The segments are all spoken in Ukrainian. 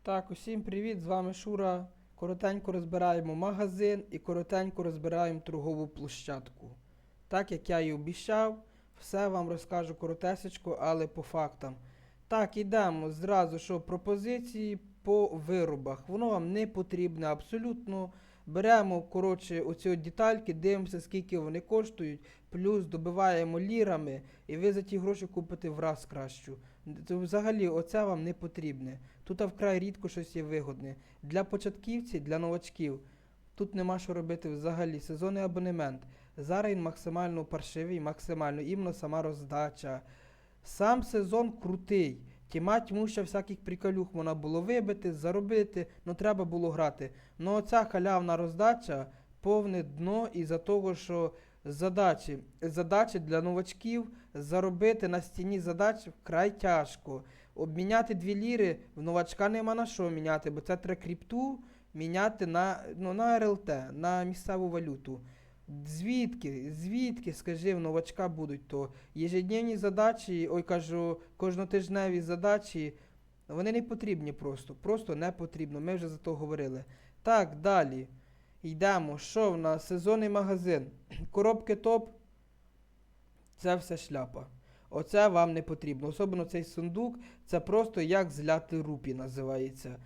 Так, усім привіт, з вами Шура. Коротенько розбираємо магазин і коротенько розбираємо торгову площадку. Так як я і обіцяв, все вам розкажу коротесечко, але по фактам. Так, йдемо зразу, що пропозиції по виробах. Воно вам не потрібне абсолютно. Беремо, коротше, оці детальки, дивимося, скільки вони коштують, плюс добиваємо лірами, і ви за ті гроші купите враз кращу. Взагалі, оце вам не потрібне. Тут вкрай рідко щось є вигодне. Для початківців, для новачків. Тут нема що робити взагалі. Сезонний абонемент. Зараз він максимально паршивий, максимально. Іменно сама роздача. Сам сезон крутий. Тіма тьмуща всяких приколюх можна було вибити, заробити, треба було грати. Но оця халявна роздача повне дно із-за того, що задачі для новачків заробити на стіні задач вкрай тяжко. Обміняти 2 ліри в новачка нема на що міняти, бо це треба кріпту міняти на РЛТ, на місцеву валюту. Звідки, скажи, в новачка будуть то єжедневні задачі, кожнотижневі задачі, вони не потрібні просто не потрібно, ми вже за то говорили. Так, далі, йдемо, що в нас, сезонний магазин, коробки топ, це все шляпа. Оце вам не потрібно, особливо цей сундук, це просто як зляти рупі називається.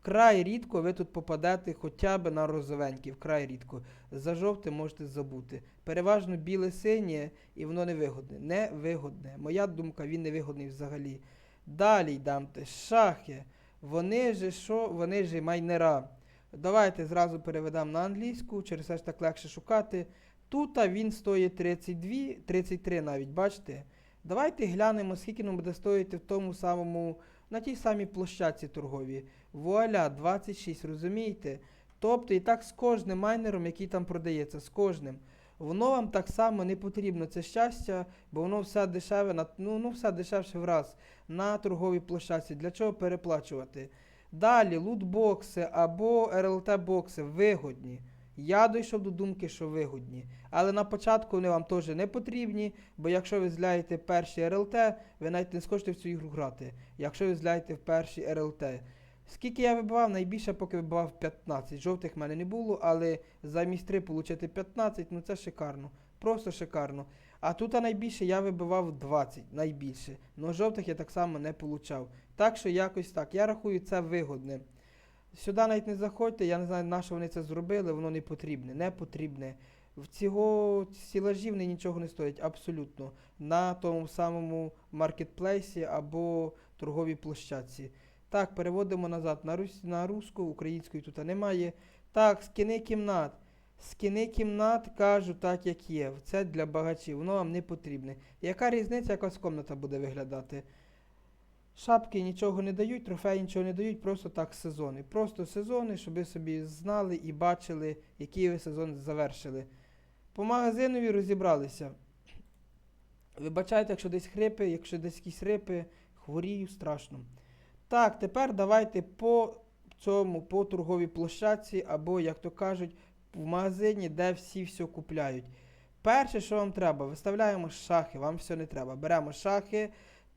Вкрай рідко ви тут попадете хоча б на розовенький, вкрай рідко. За жовте можете забути. Переважно біле-синє і воно невигодне. Невигодне. Моя думка, він невигодний взагалі. Далі йдемо. Шахи. Вони же що? Вони же майнера. Давайте зразу переведемо на англійську, через це ж так легше шукати. Тут він стоїть 32, 33 навіть, бачите? Давайте глянемо, скільки він буде стоїти в тому самому, на тій самій площадці торговій. Вуаля, 26, розумієте? Тобто і так з кожним майнером, який там продається, з кожним. Воно вам так само не потрібно, це щастя, бо воно все дешеве, все дешевше враз на торговій площадці. Для чого переплачувати? Далі, лутбокси або РЛТ-бокси вигодні. Я дійшов до думки, що вигодні. Але на початку вони вам теж не потрібні, бо якщо ви зляєте перші РЛТ, ви навіть не схочете в цю ігру грати. Якщо ви зляєте в перші РЛТ. Скільки я вибивав? Найбільше поки вибивав 15. Жовтих в мене не було, але замість 3 отримати 15, це шикарно. Просто шикарно. А тут найбільше я вибивав 20, найбільше. Но жовтих я так само не получав. Так що якось так. Я рахую, це вигодне. Сюди навіть не заходьте, я не знаю, на що вони це зробили, воно не потрібне. Не потрібне. В цього стілажі вони нічого не стоять, абсолютно. На тому самому маркетплейсі або торговій площадці. Так, переводимо назад на русську, української тут немає. Так, скини кімнат. Скини кімнат, кажу так, як є. Це для багачів, воно вам не потрібне. Яка різниця, якась кімната буде виглядати? Шапки нічого не дають, трофеї нічого не дають, просто так сезони. Просто сезони, щоб ви собі знали і бачили, який ви сезон завершили. По магазинові розібралися. Вибачайте, якщо десь хрипи, якщо десь якісь рипи, хворію страшно. Так, тепер давайте по торговій площадці, або, як то кажуть, в магазині, де всі все купляють. Перше, що вам треба, виставляємо шахи, вам все не треба. Беремо шахи.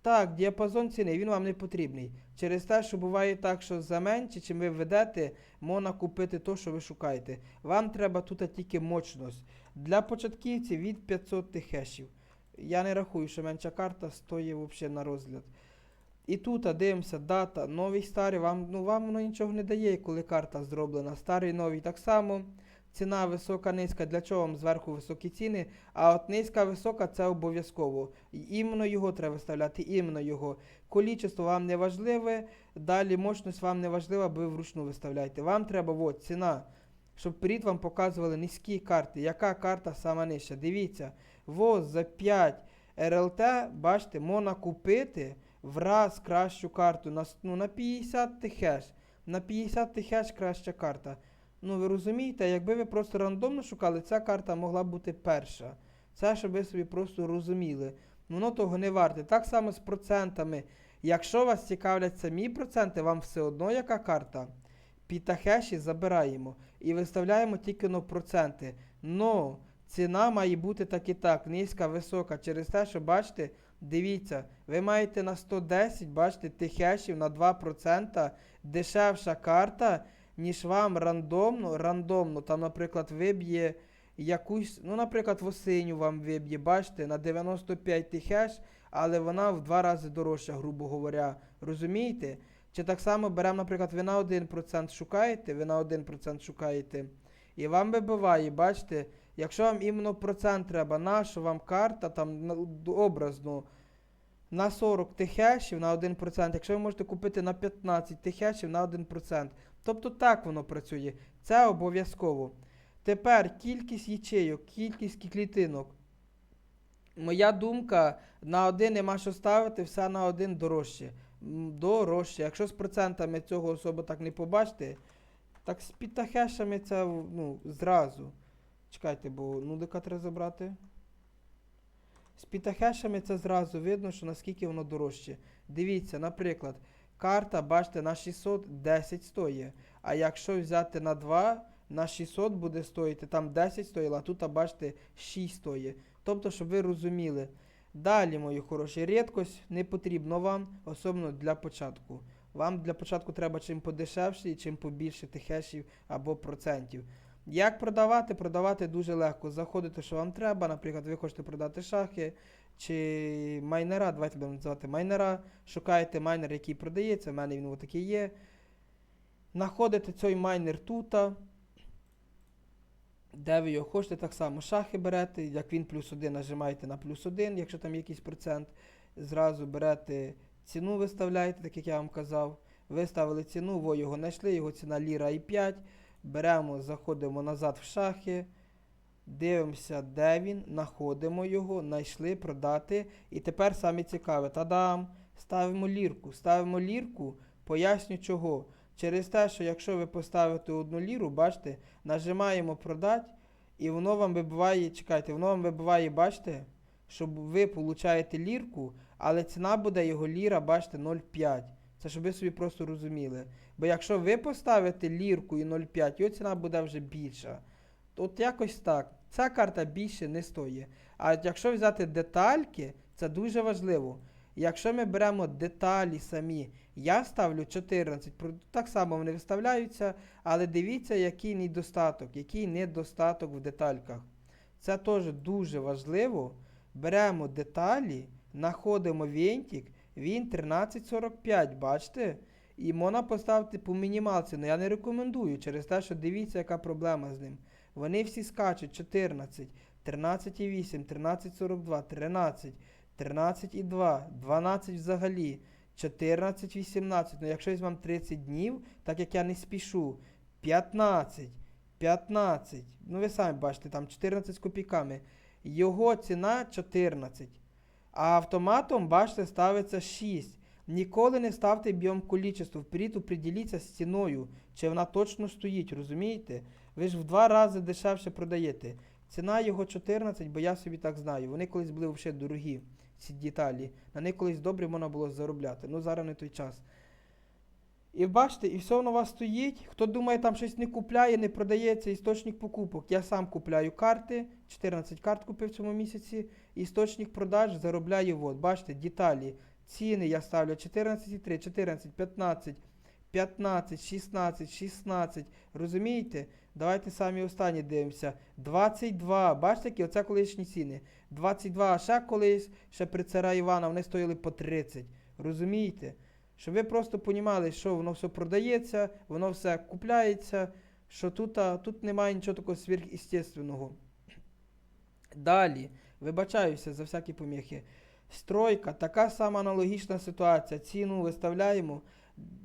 Так, діапазон ціни, він вам не потрібний. Через те, що буває так, що за менше, чим ви введете, можна купити те, що ви шукаєте. Вам треба тут тільки мощність. Для початківців від 500 хешів. Я не рахую, що менша карта стоїть взагалі на розгляд. І тут дивимося, дата, новий, старий, вам воно нічого не дає, коли карта зроблена. Старий, новий так само. Ціна висока, низька, для чого вам зверху високі ціни, а от низька, висока це обов'язково. Іменно його треба виставляти, іменно його. Количество вам не важливе, далі мощність вам не важлива, бо ви вручну виставляєте. Вам треба, ціна, щоб вперед вам показували низькі карти. Яка карта сама нижча? Дивіться, за 5 РЛТ, бачите, можна купити враз кращу карту на 50 хеш. На 50 хеш краща карта. Ви розумієте, якби ви просто рандомно шукали, ця карта могла бути перша. Це, щоб ви собі просто розуміли. Воно того не варте. Так само з процентами. Якщо вас цікавлять самі проценти, вам все одно яка карта, пітахеші забираємо. І виставляємо тільки проценти. Но ціна має бути так і так, низька, висока. Через те, що, бачите, Дивіться, ви маєте на 110, бачите, тих хешів на 2% дешевша карта, ніж вам рандомно, там, наприклад, виб'є якусь, ну, наприклад, в осиню вам виб'є, бачите, на 95 тих хеш, але вона в 2 рази дорожча, грубо говоря. Розумієте? Чи так само беремо, наприклад, ви на 1% шукаєте, і вам вибиває, бачите, якщо вам іменно процент треба, нащо вам карта, там, образно, на 40 тихешів на 1%, якщо ви можете купити на 15 тихешів на 1%. Тобто так воно працює. Це обов'язково. Тепер кількість ячейок, кількість клітинок. Моя думка, на 1 нема що ставити, все на 1 дорожче. Дорожче. Якщо з процентами цього особо так не побачите, так з пітахешами це, ну, зразу. Чекайте, бо нулика треба забрати. З пітахешами це зразу видно, що наскільки воно дорожче. Дивіться, наприклад, карта, бачите, на 610 стоїть. А якщо взяти на 2, на 600 буде стоїти, там 10 стоїло, а тут, бачите, 6 стоїть. Тобто, щоб ви розуміли. Далі, мої хороші, рідкость не потрібно вам, особливо для початку. Вам для початку треба чим подешевше і чим побільше тихешів або процентів. Як продавати? Продавати дуже легко. Заходите, що вам треба. Наприклад, ви хочете продати шахи чи майнера. Давайте будемо називати майнера. Шукаєте майнер, який продається. У мене він отакий є. Находите цей майнер тут. Де ви його хочете, так само шахи берете. Як він +1, нажимаєте на +1, якщо там якийсь процент. Зразу берете ціну, виставляєте, так як я вам казав. Виставили ціну, ви його знайшли, його ціна ліра і 5. Беремо, заходимо назад в шахи, дивимося, де він, знаходимо його, знайшли, продати. І тепер саме цікаве, тадам, ставимо лірку. Ставимо лірку, поясню чого. Через те, що якщо ви поставите 1 ліру, бачите, нажимаємо продати, і воно вам вибиває, чекайте, воно вам вибиває, бачите, щоб ви получаєте лірку, але ціна буде його ліра, бачите, 0,5. Це щоб ви собі просто розуміли. Бо якщо ви поставите лірку і 0,5, його ціна буде вже більша. От якось так. Ця карта більше не стоїть. А якщо взяти детальки, це дуже важливо. Якщо ми беремо деталі самі, я ставлю 14. Так само вони виставляються, але дивіться, який недостаток в детальках. Це теж дуже важливо. Беремо деталі, знаходимо вінтик, він 13,45, бачите? І можна поставити по мінімалці, але я не рекомендую, через те, що дивіться, яка проблема з ним. Вони всі скачуть 14, 13,8, 13,42, 13, 13,2, 12 взагалі, 14, 18. Ну якщо візьмемо 30 днів, так як я не спішу, 15, 15, ну ви самі бачите, там 14 з копійками. Його ціна 14. А автоматом, бачите, ставиться 6. Ніколи не ставте об'єм количество. Вперед определіться з ціною, чи вона точно стоїть, розумієте? Ви ж в 2 рази дешевше продаєте. Ціна його 14, бо я собі так знаю. Вони колись були взагалі дорогі, ці деталі. На них колись добре можна було заробляти. Ну зараз не той час. І бачите, і все воно у вас стоїть. Хто думає, там щось не купляє, не продається, істочник покупок. Я сам купляю карти, 14 карт купив в цьому місяці. Істочник продаж заробляю, от, бачите, деталі. Ціни я ставлю 14,3, 14, 15, 15, 16, 16. Розумієте? Давайте самі останні дивимося. 22. Бачите, які оце колишні ціни. 22, а ще колись, ще при цара Івана, вони стояли по 30. Розумієте? Щоб ви просто понімали, що воно все продається, воно все купляється, що тут немає нічого такого сверхъестественного. Далі, вибачаюся за всякі поміхи. Стройка, така сама аналогічна ситуація. Ціну виставляємо.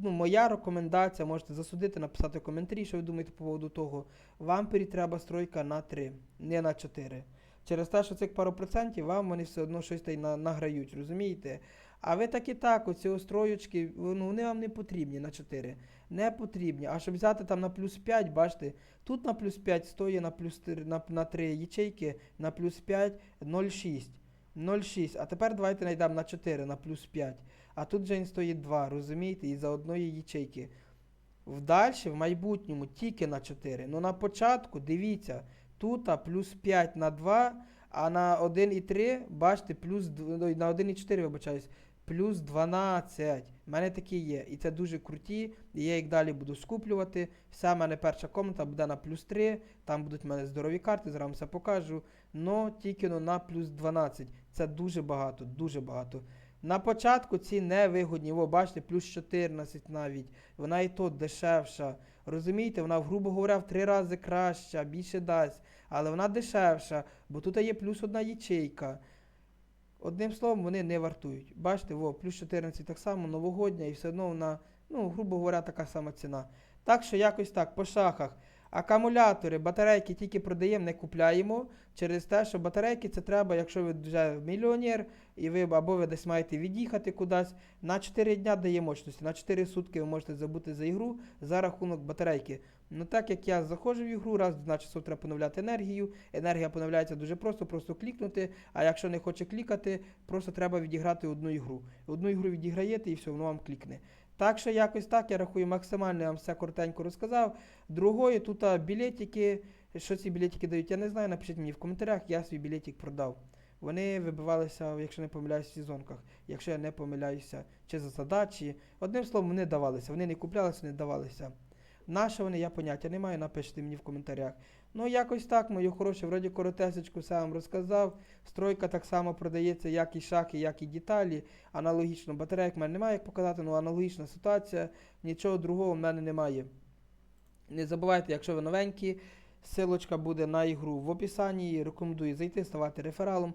Ну, моя рекомендація, можете засудити, написати в коментарі, що ви думаєте по поводу того. Вам треба стройка на 3, не на 4. Через те, що цих пару процентів вам вони все одно щось награють, розумієте? А ви так і так, оці строєчки, вони вам не потрібні на 4. Не потрібні. А щоб взяти там на плюс 5, бачите, тут на плюс 5 стоїть на 3 ячейки, на плюс 5, 0,6. 0,6. А тепер давайте знайдемо на 4, на плюс 5. А тут вже він стоїть 2, розумієте, із-за одної ячейки. В майбутньому, тільки на 4. Ну на початку, дивіться, тут плюс 5 на 2, А на 1,3, бачите, на 1,4, вибачаюсь, плюс 12. У мене такі є. І це дуже круті. І я їх далі буду скуплювати. Вся в мене перша комната буде на плюс 3. Там будуть в мене здорові карти, зараз вам все покажу. Но тільки на плюс 12. Це дуже багато, дуже багато. На початку ці невигодні. О, бачите, плюс 14 навіть. Вона і то дешевша. Розумієте, вона, грубо говоря, в 3 рази краща, більше дасть. Але вона дешевша, бо тут є плюс одна ячейка. Одним словом, вони не вартують. Бачите, плюс 14 так само, новогодня, і все одно вона, грубо говоря, така сама ціна. Так що якось так, по шахах. Акумулятори, батарейки тільки продаємо, не купляємо. Через те, що батарейки це треба, якщо ви вже мільйонер, і ви або ви десь маєте від'їхати кудись, на 4 дня дає мощності. На 4 сутки ви можете забути за ігру за рахунок батарейки. Ну так як я заходжу в ігру, раз в 2 часов треба поновляти енергію. Енергія поновляється дуже просто клікнути. А якщо не хоче клікати, просто треба відіграти одну ігру. Одну ігру відіграєте і все, воно вам клікне. Так що якось так, я рахую, максимально я вам все коротенько розказав. Другої, тут білетики, що ці білетики дають, я не знаю, напишіть мені в коментарях, я свій білетик продав. Вони вибивалися, якщо не помиляюсь, в сезонках, якщо я не помиляюся, чи за задачі. Одним словом, вони давалися, вони не куплялися, не давалися. Наші вони, я поняття не маю, напишіть мені в коментарях. Ну, якось так, мої хороші, вроді коротесечку все вам розказав. Стройка так само продається, як і шахи, як і деталі. Аналогічно, батарейок в мене немає, як показати, але аналогічна ситуація. Нічого другого в мене немає. Не забувайте, якщо ви новенькі, ссылочка буде на ігру в описанні. Рекомендую зайти, ставати рефералом.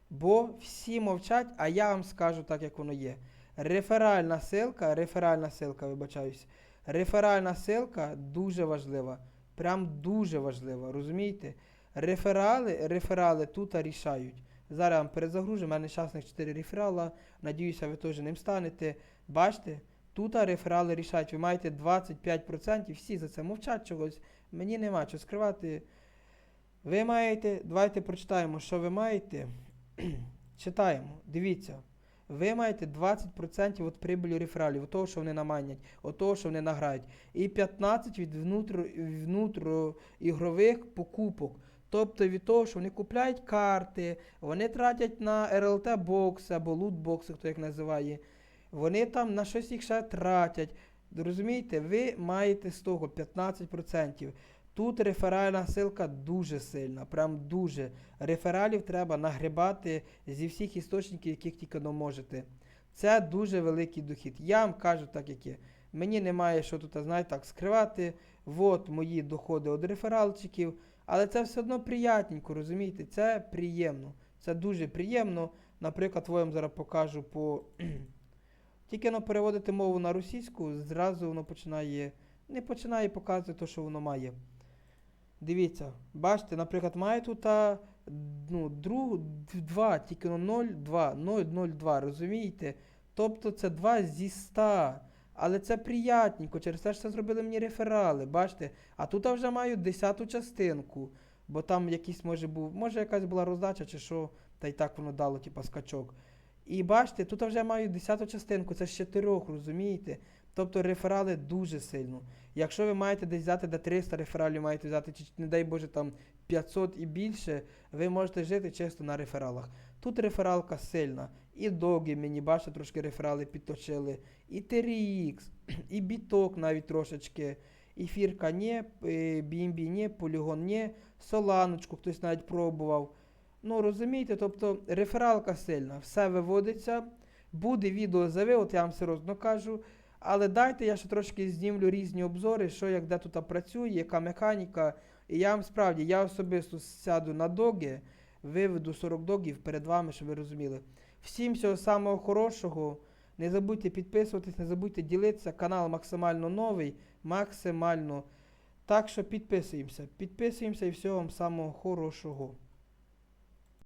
Бо всі мовчать, а я вам скажу так, як воно є. Реферальна ссылка, вибачаюсь. Реферальна ссылка дуже важлива. Прям дуже важлива, розумієте? Реферали тут рішають. Зараз я вам перезагружу, в мене щасних 4 реферала. Надіюся, ви теж ним станете. Бачите? Тут реферали рішають. Ви маєте 25%, всі за це мовчать чогось. Мені нема що скривати. Ви маєте, давайте прочитаємо, що ви маєте. Читаємо, дивіться. Ви маєте 20% від прибулі рефералів, від того, що вони наманять, від того, що вони награють. І 15% від внутріігрових покупок. Тобто від того, що вони купляють карти, вони тратять на RLT-бокси або лут-бокси, хто як називає. Вони там на щось їх ще тратять. Розумієте, ви маєте з того 15%. Тут реферальна ссылка дуже сильна, прям дуже. Рефералів треба нагрібати зі всіх істочників, яких тільки можете. Це дуже великий дохід. Я вам кажу так, як є. Мені немає що тут, знаєте, так скривати. От мої доходи від рефералчиків. Але це все одно приятненько, розумієте? Це приємно. Це дуже приємно. Наприклад, я вам зараз покажу по... Тільки переводити мову на російську, зразу воно не починає показувати те, що воно має. Дивіться, бачите, наприклад, має тут 2, тільки 0,2, розумієте? Тобто це 2 зі 100. Але це приятненько, через те, що це зробили мені реферали, бачите? А тут я вже маю 10-ту частинку, бо там якийсь може якась була роздача чи що, та й так воно дало, типа скачок. І бачите, тут я вже маю 10-ту частинку, це з 4, розумієте? Тобто реферали дуже сильно. Якщо ви маєте десь взяти до 300 рефералів, маєте взяти, чи, не дай Боже, там 500 і більше, ви можете жити чисто на рефералах. Тут рефералка сильна. І доги мені, бачите, трошки реферали підточили. І TRX, і біток навіть трошечки. Ефірка ні, BNB ні, полігон ні, соланочку хтось навіть пробував. Ну, розумієте, тобто рефералка сильна. Все виводиться. Буде відео за от я вам серйозно кажу. Але дайте я ще трошки знімлю різні обзори, що як де тут працює, яка механіка. І я вам справді, я особисто сяду на доги, виведу 40 догів перед вами, щоб ви розуміли. Всім всього самого хорошого. Не забудьте підписуватись, не забудьте ділитися. Канал максимально новий, максимально. Так що підписуємося і всього вам самого хорошого.